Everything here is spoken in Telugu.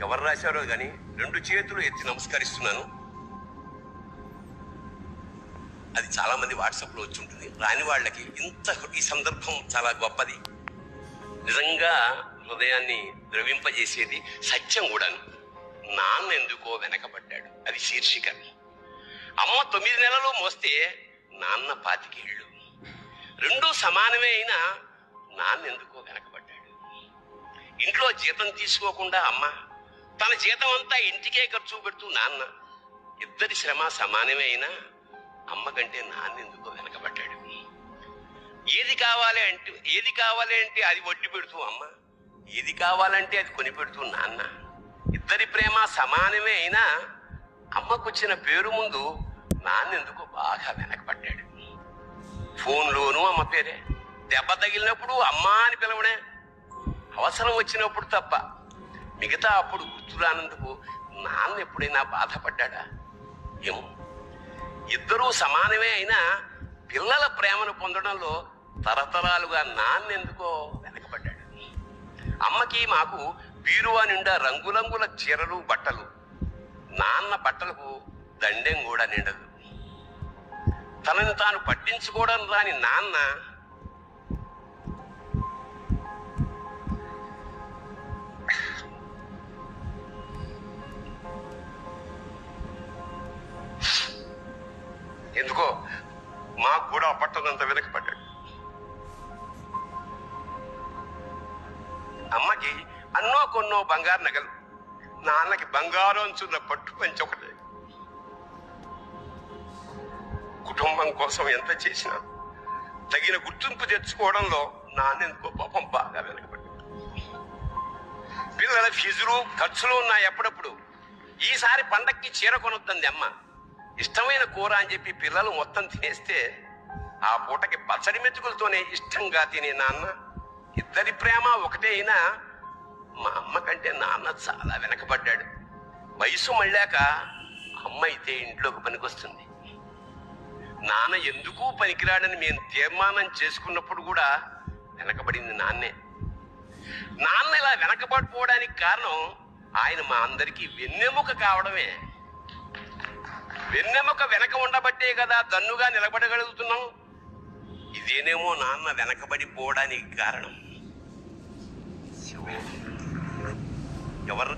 ఎవరు రాశారో కానీ 2 చేతులు ఎత్తి నమస్కరిస్తున్నాను. అది చాలా మంది వాట్సాప్లో వచ్చి ఉంటుంది. రాని వాళ్ళకి ఈ సందర్భం చాలా గొప్పది, నిజంగా హృదయాన్ని ద్రవింపజేసేది, సత్యం కూడాను. నాన్న ఎందుకో వెనకబడ్డాడు, అది శీర్షిక. అమ్మ 9 నెలలు మోస్తే నాన్న 25 ఏళ్ళు. 2 సమానమే అయినా నాన్న ఎందుకో వెనకబడ్డాడు. ఇంట్లో జీతం తీసుకోకుండా అమ్మ, తన జీతం అంతా ఇంటికే ఖర్చు పెడుతూ నాన్న, ఇద్దరి శ్రమ సమానమే అయినా అమ్మ కంటే నాన్న ఎందుకో వెనకబడ్డాడు. ఏది కావాలి అంటే అది వడ్డీ పెడుతూ అమ్మ, ఏది కావాలంటే అది కొని పెడుతూ నాన్న, ఇద్దరి ప్రేమ సమానమే అయినా అమ్మకొచ్చిన పేరు ముందు నాన్న ఎందుకో బాగా వెనకబడ్డాడు. ఫోన్లోనూ అమ్మ పేరే, దెబ్బ తగిలినప్పుడు అమ్మ అని పిలవడే, అవసరం వచ్చినప్పుడు తప్ప మిగతా అప్పుడు గుర్తురానందుకు నాన్న ఎప్పుడైనా బాధపడ్డా? ఏమో. ఇద్దరూ సమానమే అయినా పిల్లల ప్రేమను పొందడంలో తరతరాలుగా నాన్న ఎందుకో వెనకబడ్డాడు. అమ్మకి మాకు బీరువా నిండా రంగురంగుల చీరలు బట్టలు, నాన్న బట్టలకు దండెం కూడా నిండదు. తనని తాను పట్టించుకోవడం రాని నాన్న ఎందుకో మాకు కూడా పట్టనంత వెనకపడ్డాడు. అమ్మకి అన్నో కొన్నో బంగారు నగలు, నాన్నకి బంగారం అంచున్న పట్టు పంచి ఒకటే. కుటుంబం కోసం ఎంత చేసినా తగిన గుర్తింపు తెచ్చుకోవడంలో నాన్న ఎందుకో పాపం బాగా వెనకబడ్డాడు. పిల్లల ఫీజులు ఖర్చులు ఉన్నాయి. ఎప్పుడప్పుడు ఈసారి పండక్కి చీర కొనొద్దంది అమ్మ. ఇష్టమైన కూర అని చెప్పి పిల్లలు మొత్తం తినేస్తే ఆ పూటకి పచ్చడి మెతుకులతోనే ఇష్టంగా తినే నాన్న, ఇద్దరి ప్రేమ ఒకటే అయినా మా అమ్మ కంటే నాన్న చాలా వెనకబడ్డాడు. వయసు మళ్ళాక అమ్మ అయితే ఇంట్లోకి పనికొస్తుంది, నాన్న ఎందుకు పనికిరాడని మేము తీర్మానం చేసుకున్నప్పుడు కూడా వెనకబడింది నాన్నే. నాన్న ఇలా వెనకబడిపోవడానికి కారణం ఆయన మా అందరికీ వెన్నెముక కావడమే. వెన్నెముక వెనక ఉండబట్టే కదా దన్నుగా నిలబడగలుగుతున్నాం. ఇదేనేమో నాన్న వెనకబడిపోవడానికి కారణం. ఎవరు